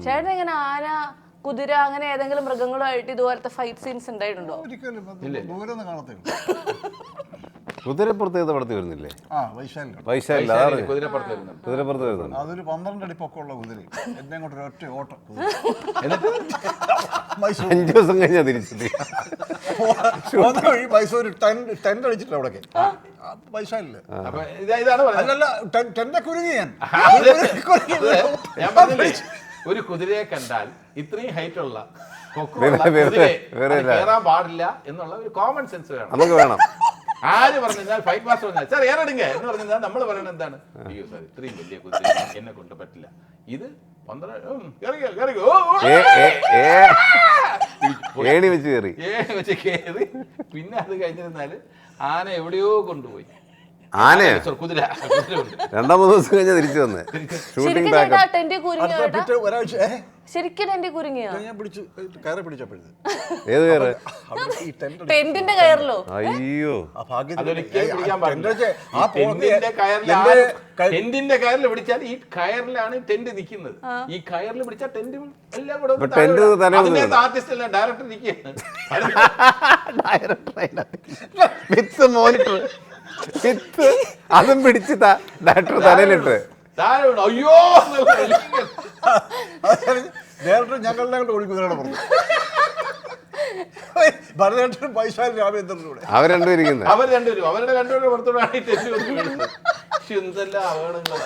ചേട്ടൻ എങ്ങനെ ആന കുതിര അങ്ങനെ ഏതെങ്കിലും മൃഗങ്ങളുമായിട്ട് ഇതുപോലത്തെ ഫൈറ്റ് സീൻസ് ഉണ്ടായിട്ടുണ്ടോ? കുതിരപ്പുറത്ത് ഏത് പടത്തിൽ വരുന്നില്ലേ? വൈശാലി കുതിരപ്പുറത്ത് വരുന്നുണ്ട്. അതൊരു 12 അടി പൊക്കമുള്ള കുതിര എന്നെ കൊണ്ട് ഒറ്റ ഓട്ടം 5 ദിവസം കഴിഞ്ഞാൽ തിരിച്ചെത്തി. മൈസൂർ ടെന്റ് അടിച്ചിട്ട് അവിടേക്ക് വൈശാലില് അല്ലല്ല ടെന്റെ കുരുങ്ങി ഞാൻ പറഞ്ഞില്ലേ, ഒരു കുതിരയെ കണ്ടാൽ ഇത്രയും ഹൈറ്റ് ഉള്ള കയറാൻ പാടില്ല എന്നുള്ള ഒരു കോമൺ സെൻസ് വേണം. നമുക്ക് വേണം. ആര് പറഞ്ഞാൽ ഫൈറ്റ് മാസ്റ്റർ പറഞ്ഞാൽ സാർ ഏറെടുങ്ങ എന്ന് പറഞ്ഞാൽ നമ്മൾ പറയുന്നത് എന്താണ്? അയ്യോ സാർ ഇത്രയും വലിയ കുതിര എന്നെ കൊണ്ട് പറ്റില്ല. ഇത് 12 ഏണി വെച്ച് കയറി പിന്നെ അത് കഴിഞ്ഞിരുന്നാല് ആന എവിടെയോ കൊണ്ടുപോയി. ആനയോ കുതിര 2-3 ദിവസം കഴിഞ്ഞാൽ തിരിച്ചു വന്നേ. ഷൂട്ടിംഗ് ശരിക്കും ടെന്റ് കുരുങ്ങിയോ? കയറി പിടിച്ചപ്പോഴത് ഏത് കയറ്? ടെന്റിന്റെ കയറിലോ? അയ്യോ, ടെന്റിന്റെ കയറിൽ പിടിച്ചാൽ ഈ കയറിലാണ് ടെന്റ് നിൽക്കുന്നത്. ഈ കയറിൽ പിടിച്ചാൽ ടെന്റും എല്ലാം കൂടെ ആർട്ടിസ്റ്റ് അല്ല ഡയറക്ടർ നിൽക്കുകയാണ്. അതും പിടിച്ച് ഡയറക്ടർ തലയിലിട്ട് അയ്യോ ഡയറക്ടർ ഞങ്ങളുടെ ഓടിക്കുന്നതിനോട് പറഞ്ഞു. ഭരതേട്ടനും വൈശാലി രാമേന്ദ്രനും കൂടെ അവർ രണ്ടുപേരും അവരുടെ രണ്ടുപേരും പുറത്തോടാണ് ടെന്റ് എന്തെല്ലാം അപകടങ്ങളാണ്.